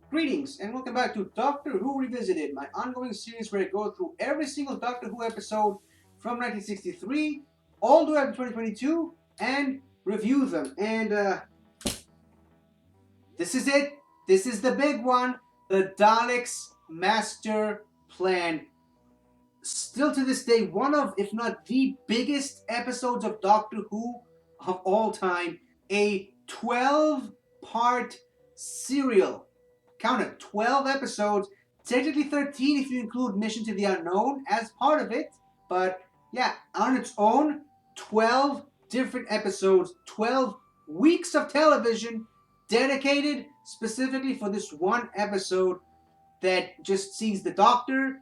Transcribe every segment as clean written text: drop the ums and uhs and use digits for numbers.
Greetings and welcome back to Doctor Who Revisited, my ongoing series where I go through every single Doctor Who episode from 1963 all the way up to 2022 and review them. And this is it. This is the big one. The Daleks Master Plan. Still to this day, one of, if not the biggest episodes of Doctor Who of all time. A 12-part serial. Count it, 12 episodes. Technically 13 if you include Mission to the Unknown as part of it. But yeah, on its own, 12 different episodes, 12 weeks of television dedicated specifically for this one episode that just sees the Doctor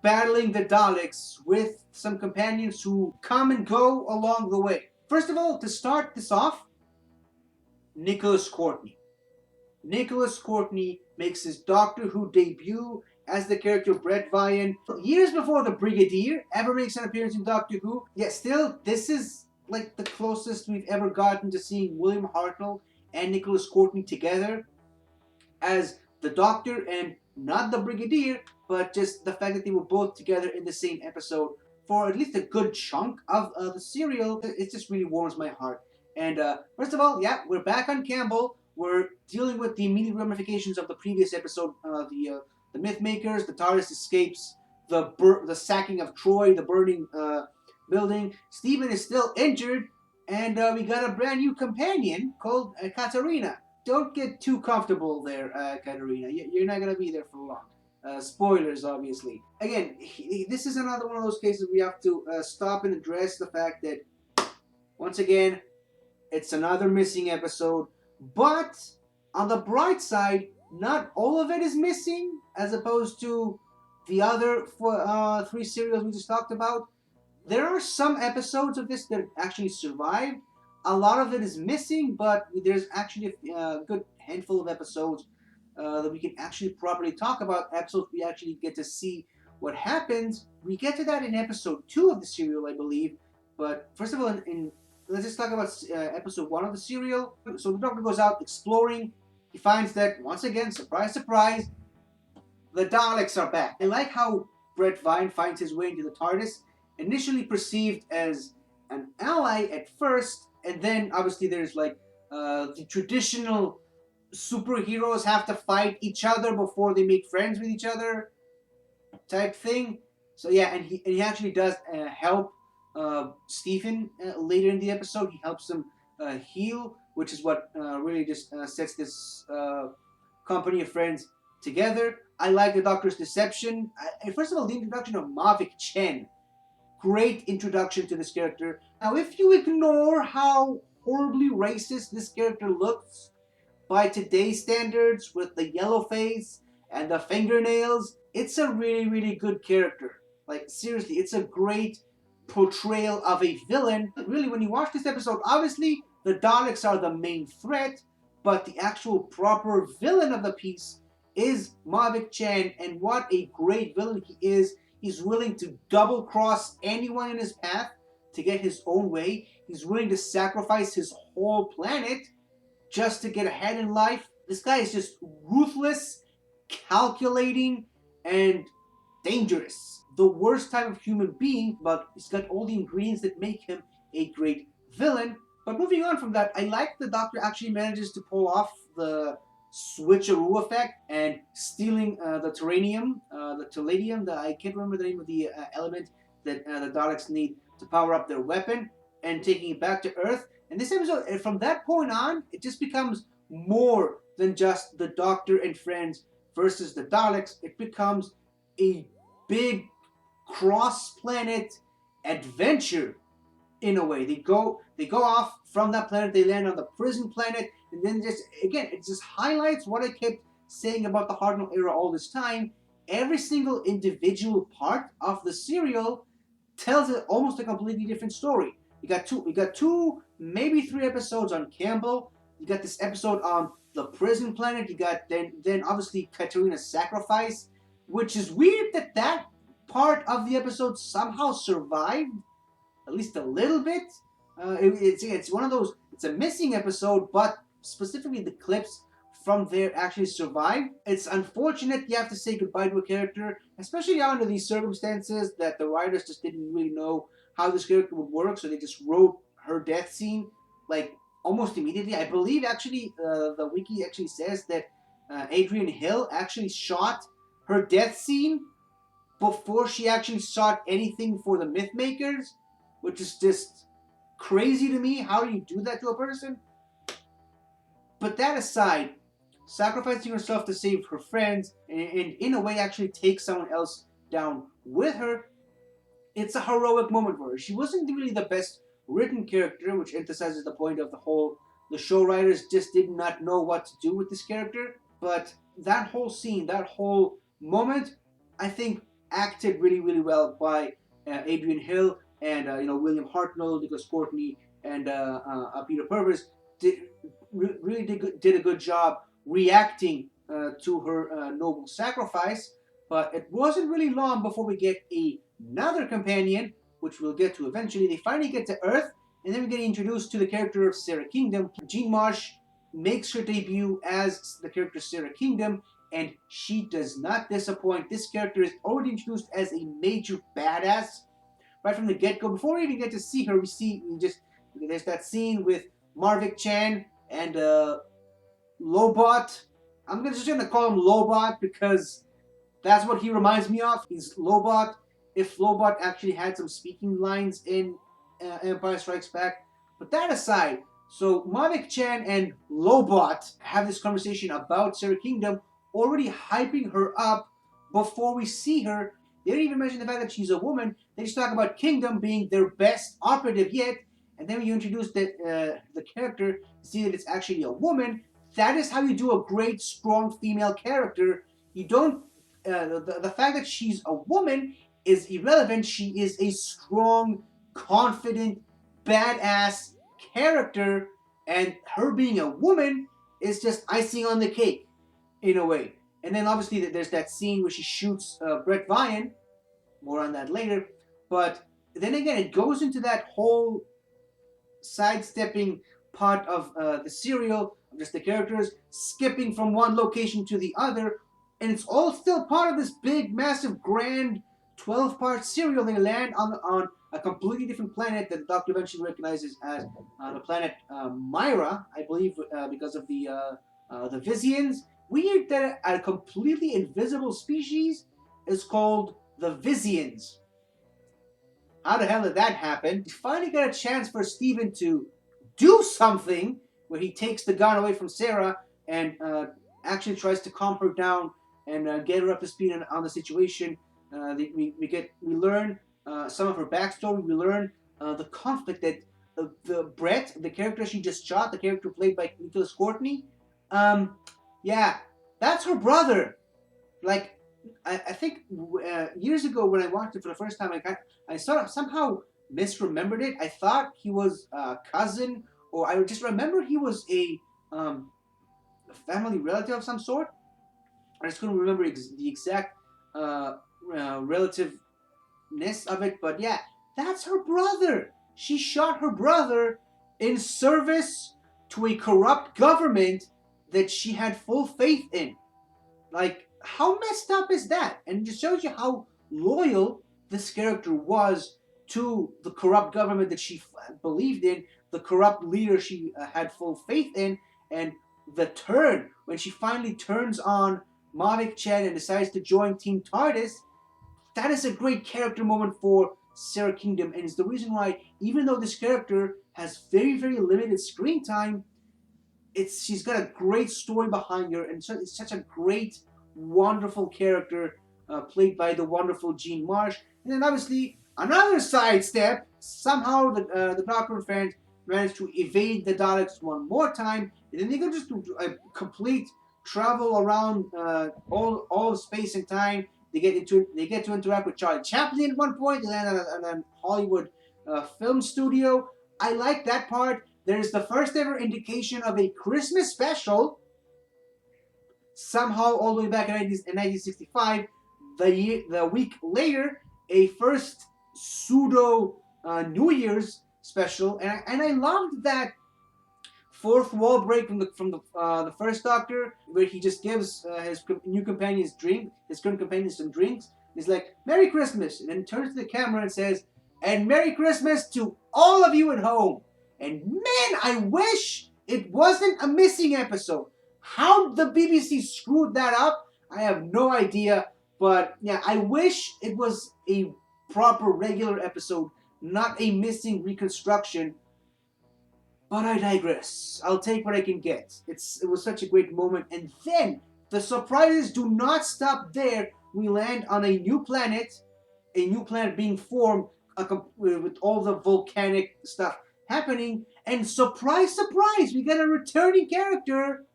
battling the Daleks with some companions who come and go along the way. First of all, to start this off, Nicholas Courtney. Nicholas Courtney makes his Doctor Who debut as the character Brett Vian years before the Brigadier ever makes an appearance in Doctor Who. Yet still, this is like the closest we've ever gotten to seeing William Hartnell and Nicholas Courtney together as the Doctor and not the Brigadier, but just the fact that they were both together in the same episode for at least a good chunk of the serial. It just really warms my heart. And first of all, yeah, we're back on Campbell. We're dealing with the immediate ramifications of the previous episode, the Mythmakers, the TARDIS escapes, the sacking of Troy, the burning building. Stephen is still injured, and we got a brand new companion called Katarina. Don't get too comfortable there, Katarina. You're not gonna be there for long. Spoilers, obviously. Again, this is another one of those cases we have to stop and address the fact that, once again, it's another missing episode. But on the bright side, not all of it is missing, as opposed to the other three serials we just talked about. There are some episodes of this that actually survived. A lot of it is missing, but there's actually a good handful of episodes that we can actually properly talk about. Episodes we actually get to see what happens. We get to that in episode 2 of the serial, I believe. But first of all, let's just talk about episode 1 of the serial. So the Doctor goes out exploring. He finds that, once again, surprise, surprise, the Daleks are back. I like how Brett Vine finds his way into the TARDIS, initially perceived as an ally at first, and then obviously there's like the traditional superheroes have to fight each other before they make friends with each other type thing. So yeah, and he actually does help Stephen later in the episode. He helps him heal, which is what really just sets this company of friends together. I like the Doctor's deception. First of all, the introduction of Mavic Chen. Great introduction to this character. Now, if you ignore how horribly racist this character looks by today's standards with the yellow face and the fingernails, it's a really, really good character. Like, seriously, it's a great portrayal of a villain. Really, when you watch this episode, obviously the Daleks are the main threat, but the actual proper villain of the piece is Mavic Chen, and what a great villain he is. He's willing to double-cross anyone in his path to get his own way. He's willing to sacrifice his whole planet just to get ahead in life. This guy is just ruthless, calculating, and dangerous. The worst type of human being, but he's got all the ingredients that make him a great villain. But moving on from that, I like the Doctor actually manages to pull off the switcheroo effect and stealing the Terranium, the Telladium, I can't remember the name of the element that the Daleks need to power up their weapon, and taking it back to Earth. And this episode, from that point on, it just becomes more than just the Doctor and friends versus the Daleks. It becomes a big cross-planet adventure in a way. They go off from that planet, they land on the prison planet, and then just, again, it just highlights what I kept saying about the Hartnell era all this time. Every single individual part of the serial tells almost a completely different story. We got two, maybe 3 episodes on Campbell. You got this episode on the prison planet. You got then obviously Katarina's sacrifice, which is weird that part of the episode somehow survived, at least a little bit. It's one of those. It's a missing episode, but specifically the clips from there actually survive. It's unfortunate you have to say goodbye to a character, especially under these circumstances that the writers just didn't really know how this character would work, so they just wrote her death scene like almost immediately. I believe actually the wiki actually says that Adrian Hill actually shot her death scene before she actually shot anything for the Mythmakers, which is just crazy to me. How do you do that to a person? But that aside, sacrificing herself to save her friends and in a way actually take someone else down with her, it's a heroic moment for her. She wasn't really the best written character, which emphasizes the point of the show writers just did not know what to do with this character. But that whole scene, that whole moment, I think acted really, really well by Adrian Hill and William Hartnell, Nicholas Courtney, and Peter Purves really did a good job reacting to her noble sacrifice. But it wasn't really long before we get another companion, which we'll get to eventually. They finally get to Earth, and then we get introduced to the character of Sarah Kingdom. Jean Marsh makes her debut as the character Sarah Kingdom, and she does not disappoint. This character is already introduced as a major badass right from the get-go. Before we even get to see her, there's that scene with Marvick Chan and Lobot. I'm just gonna call him Lobot because that's what he reminds me of. He's Lobot. If Lobot actually had some speaking lines in Empire Strikes Back. But that aside, so Marvick Chan and Lobot have this conversation about Sarah Kingdom, already hyping her up before we see her. They don't even mention the fact that she's a woman. They just talk about Kingdom being their best operative yet. And then when you introduce the character, see that it's actually a woman. That is how you do a great, strong female character. You don't. The fact that she's a woman is irrelevant. She is a strong, confident, badass character, and her being a woman is just icing on the cake, in a way. And then obviously there's that scene where she shoots Brett Vian. More on that later. But then again, it goes into that whole sidestepping part of the serial, just the characters skipping from one location to the other, and it's all still part of this big, massive, grand 12-part serial. They land on a completely different planet that the Doctor eventually recognizes as the planet Myra, I believe, because of the Vizians. Weird that a completely invisible species is called the Vizians. How the hell did that happen? We finally got a chance for Steven to do something where he takes the gun away from Sarah and actually tries to calm her down and get her up to speed on the situation. We learn some of her backstory. We learn the conflict that the Brett, the character she just shot, the character played by Nicholas Courtney, yeah, that's her brother. Like, I think years ago when I watched it for the first time, I sort of somehow misremembered it. I thought he was a cousin, or I just remember he was a family relative of some sort. I just couldn't remember the exact relativeness of it. But yeah, that's her brother. She shot her brother in service to a corrupt government that she had full faith in. Like, how messed up is that? And it just shows you how loyal this character was to the corrupt government that she believed in, the corrupt leader she had full faith in, and the turn, when she finally turns on Marvick Chan and decides to join Team TARDIS, that is a great character moment for Sarah Kingdom, and it's the reason why, even though this character has very, very limited screen time, she's got a great story behind her, and it's such a great, wonderful character played by the wonderful Jean Marsh. And then obviously another sidestep. Somehow the Doctor and friends managed to evade the Daleks one more time, and then they go just to a complete travel around all space and time. They get to interact with Charlie Chaplin at one point, and then Hollywood film studio. I like that part. There's the first ever indication of a Christmas special. Somehow, all the way back in 1965, the week later, a first pseudo New Year's special, and I loved that fourth wall break from the first Doctor, where he just gives his new companions his current companions some drinks. He's like, "Merry Christmas," and then turns to the camera and says, "And Merry Christmas to all of you at home." And man, I wish it wasn't a missing episode. How the BBC screwed that up, I have no idea. But yeah, I wish it was a proper regular episode, not a missing reconstruction. But I digress. I'll take what I can get. It was such a great moment. And then the surprises do not stop there. We land on a new planet being formed with all the volcanic stuff happening. And surprise, surprise, we get a returning character,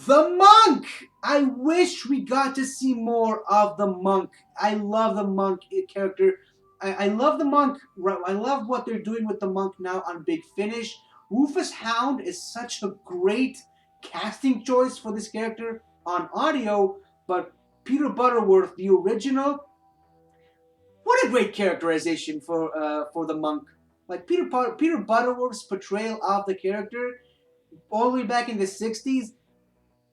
the monk! I wish we got to see more of the monk. I love the monk character. I love the monk. I love what they're doing with the monk now on Big Finish. Rufus Hound is such a great casting choice for this character on audio, but Peter Butterworth, the original, what a great characterization for the monk. Like Peter Butterworth's portrayal of the character, all the way back in the 60s,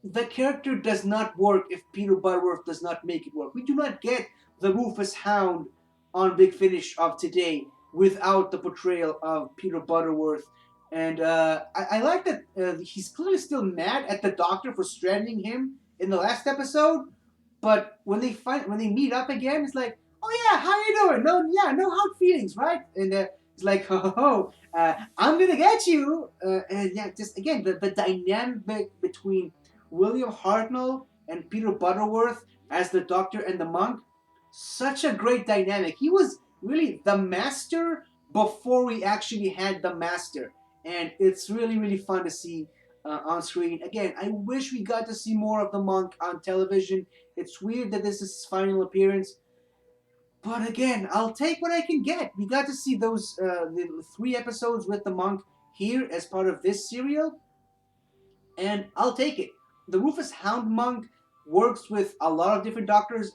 the character does not work if Peter Butterworth does not make it work. We do not get the Rufus Hound on Big Finish of today without the portrayal of Peter Butterworth. And I like that he's clearly still mad at the Doctor for stranding him in the last episode. But when they meet up again, it's like, "Oh yeah, how you doing? No hard feelings, right?" And it's like, "Oh, I'm gonna get you." And yeah, just again the dynamic between William Hartnell and Peter Butterworth as the Doctor and the monk, such a great dynamic. He was really the master before we actually had the master, and it's really, really fun to see on screen. Again, I wish we got to see more of the monk on television. It's weird that this is his final appearance, but again, I'll take what I can get. We got to see those the 3 episodes with the monk here as part of this serial, and I'll take it. The Rufus Hound monk works with a lot of different Doctors.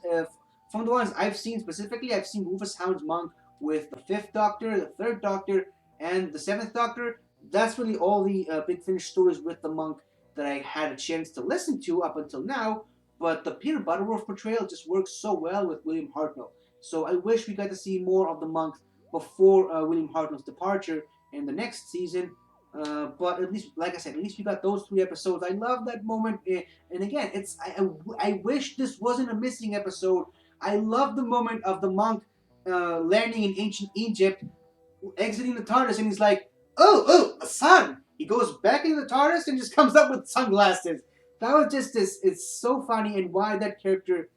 From the ones I've seen specifically, I've seen Rufus Hound's monk with the 5th Doctor, the 3rd Doctor, and the 7th Doctor. That's really all the Big Finish stories with the monk that I had a chance to listen to up until now. But the Peter Butterworth portrayal just works so well with William Hartnell. So I wish we got to see more of the monk before William Hartnell's departure in the next season. But at least, like I said, at least we got those 3 episodes. I love that moment. And again, I wish this wasn't a missing episode. I love the moment of the monk landing in ancient Egypt, exiting the TARDIS, and he's like, "Oh, a sun!" He goes back into the TARDIS and just comes up with sunglasses. That was just this. It's so funny, and why that character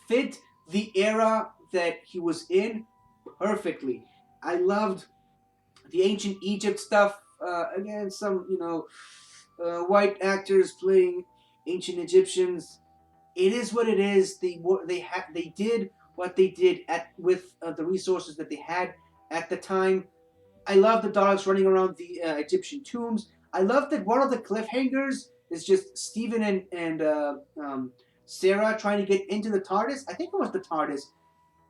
fit the era that he was in perfectly. I loved the ancient Egypt stuff. Again, some white actors playing ancient Egyptians. It is what it is. They did what they did with the resources that they had at the time. I love the Daleks running around the Egyptian tombs. I love that one of the cliffhangers is just Stephen and Sarah trying to get into the TARDIS. I think it was the TARDIS,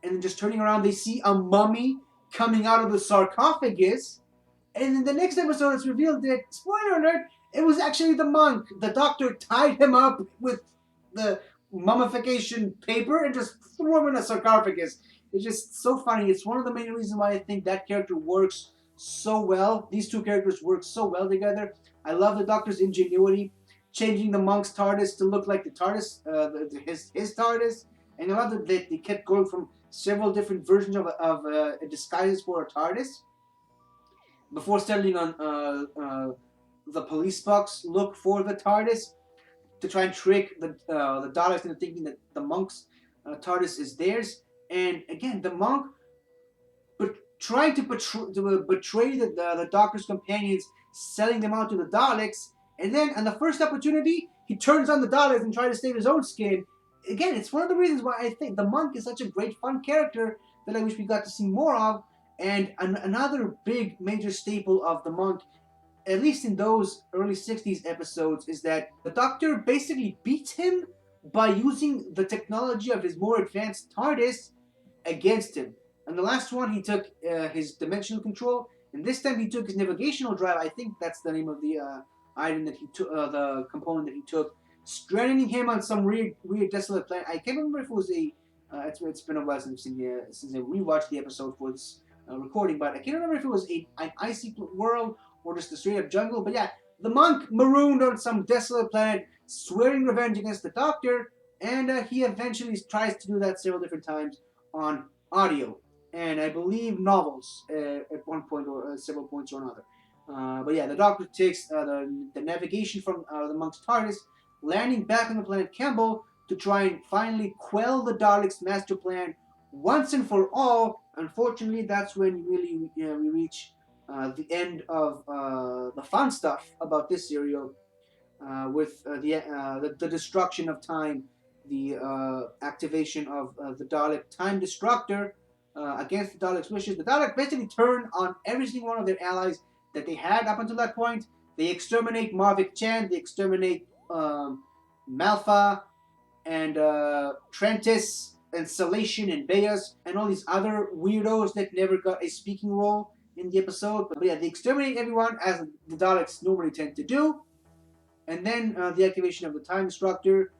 and then just turning around, they see a mummy coming out of the sarcophagus, and in the next episode, it's revealed that, spoiler alert, it was actually the monk. The Doctor tied him up with the mummification paper and just threw him in a sarcophagus. It's just so funny. It's one of the main reasons why I think that character works so well. These 2 characters work so well together. I love the Doctor's ingenuity, changing the monk's TARDIS to look like the TARDIS, his TARDIS, and I love that they kept going from several different versions of disguises for a TARDIS before settling on the police box look for the TARDIS to try and trick the Daleks into thinking that the monk's TARDIS is theirs. And again, the monk trying to betray the Doctor's companions, selling them out to the Daleks, and then on the first opportunity, he turns on the Daleks and tries to save his own skin. Again, it's one of the reasons why I think the monk is such a great, fun character that I wish we got to see more of. And another big, major staple of the monk, at least in those early 60s episodes, is that the Doctor basically beats him by using the technology of his more advanced TARDIS against him. And the last one, he took his dimensional control And this time he took his navigational drive. I think that's the name of the item that he took, the component that he took, stranding him on some weird, desolate planet. I can't remember if it was a. It's been a while since I rewatched the episode for this recording, but I can't remember if it was an icy world or just a straight up jungle. But yeah, the monk marooned on some desolate planet, swearing revenge against the Doctor, and he eventually tries to do that several different times on audio, and I believe novels at one point or several points or another. But yeah, the Doctor takes the navigation from the monk's TARDIS, landing back on the planet Campbell to try and finally quell the Daleks' master plan once and for all. Unfortunately, that's when really we reach the end of the fun stuff about this serial, with the destruction of time, the activation of the Dalek Time Destructor against the Daleks' wishes. The Daleks basically turn on every single one of their allies that they had up until that point. They exterminate Marvick Chan, they exterminate Malfa, and Trentis, and Salation, and Bayas, and all these other weirdos that never got a speaking role in the episode. But yeah, they exterminate everyone, as the Daleks normally tend to do. And then the activation of the Time Destructor,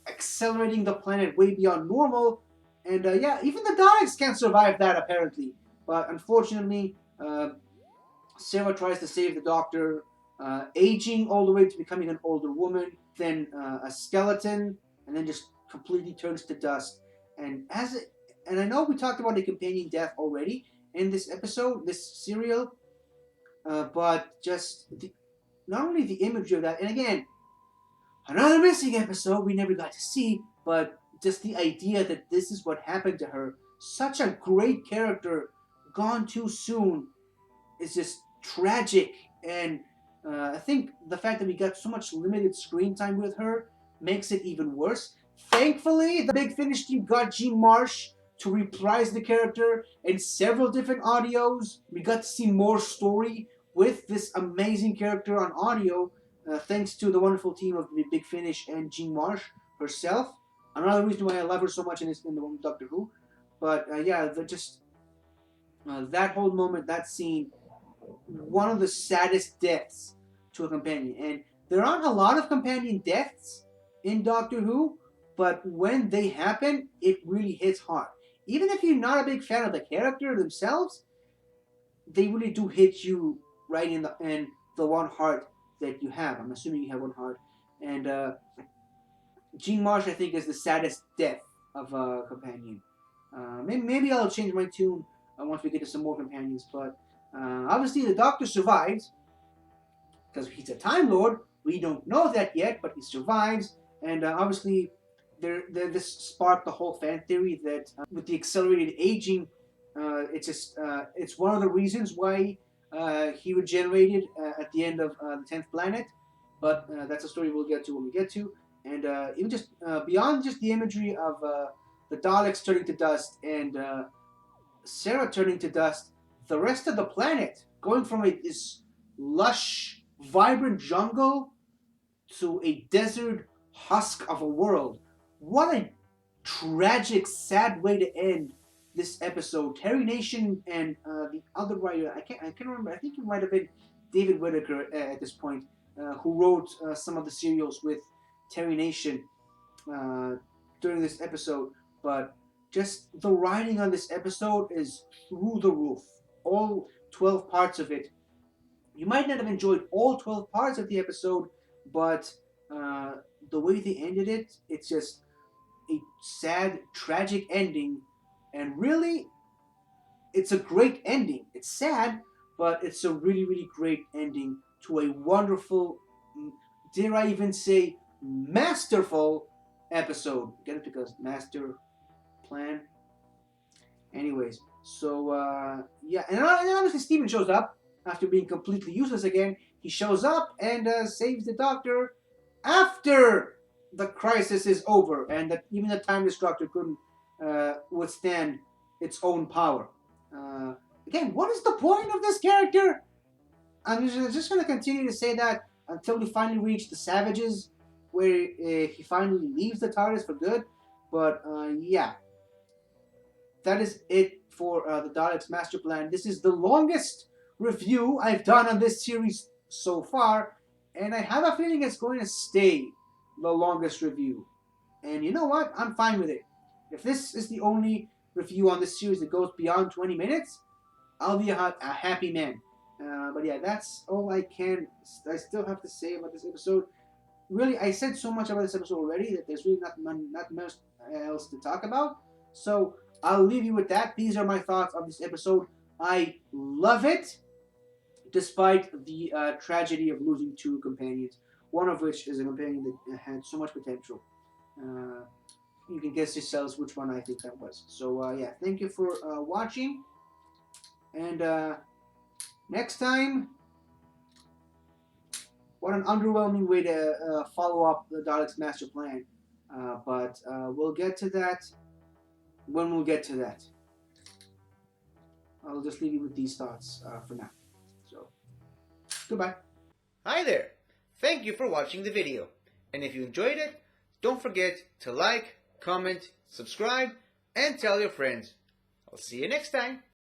accelerating the planet way beyond normal. And yeah, even the Daleks can't survive that, apparently. But unfortunately, Sarah tries to save the Doctor, aging all the way to becoming an older woman, then a skeleton, and then just completely turns to dust. And and I know we talked about a companion death already in this episode, this serial, but just not only the imagery of that, and again, another missing episode we never got to see, but just the idea that this is what happened to her. Such a great character, gone too soon, is just tragic. And I think the fact that we got so much limited screen time with her makes it even worse. Thankfully, the Big Finish team got Gene Marsh to reprise the character in several different audios. We got to see more story with this amazing character on audio, thanks to the wonderful team of Big Finish and Jean Marsh herself. Another reason why I love her so much in the one with Doctor Who. But yeah, that whole moment, that scene, one of the saddest deaths to a companion. And there aren't a lot of companion deaths in Doctor Who, but when they happen, it really hits hard. Even if you're not a big fan of the character themselves, they really do hit you right in the one heart that you have. I'm assuming you have one heart. And Jean Marsh, I think, is the saddest death of a companion. Maybe I'll change my tune once we get to some more companions. But obviously, the Doctor survives because he's a Time Lord. We don't know that yet, but he survives. And obviously, this sparked the whole fan theory that with the accelerated aging, it's one of the reasons why he regenerated at the end of the 10th planet. But that's a story we'll get to when we get to. And even just beyond just the imagery of the Daleks turning to dust and Sarah turning to dust, the rest of the planet going from this lush, vibrant jungle to a desert husk of a world. What a tragic, sad way to end this episode. Terry Nation and the other writer, I can't remember. I think it might have been David Whitaker at this point, who wrote some of the serials with Terry Nation during this episode. But just the writing on this episode is through the roof. All 12 parts of it. You might not have enjoyed all 12 parts of the episode, but the way they ended it, it's just a sad, tragic ending. And really, it's a great ending. It's sad, but it's a really, really great ending to a wonderful, dare I even say, masterful episode. Get it? Because master plan. Anyways, so yeah, and obviously Steven shows up after being completely useless again. He shows up and saves the Doctor after the crisis is over, and that even the Time Destructor couldn't withstand its own power. Again, what is the point of this character? I'm just going to continue to say that until we finally reach the Savages, where he finally leaves the TARDIS for good. But yeah, that is it for the Daleks' master plan. This is the longest review I've done on this series so far, and I have a feeling it's going to stay the longest review. And you know what? I'm fine with it. If this is the only review on this series that goes beyond 20 minutes, I'll be a happy man. But yeah, that's all I still have to say about this episode. Really, I said so much about this episode already that there's really not much else to talk about. So I'll leave you with that. These are my thoughts on this episode. I love it, despite the tragedy of losing two companions, one of which is a companion that had so much potential. You can guess yourselves which one I think that was. So yeah, thank you for watching, and next time, what an underwhelming way to follow up the Daleks' master plan. But we'll get to that when we'll get to that. I'll just leave you with these thoughts for now. So, goodbye. Hi there! Thank you for watching the video. And if you enjoyed it, don't forget to like, comment, subscribe, and tell your friends. I'll see you next time.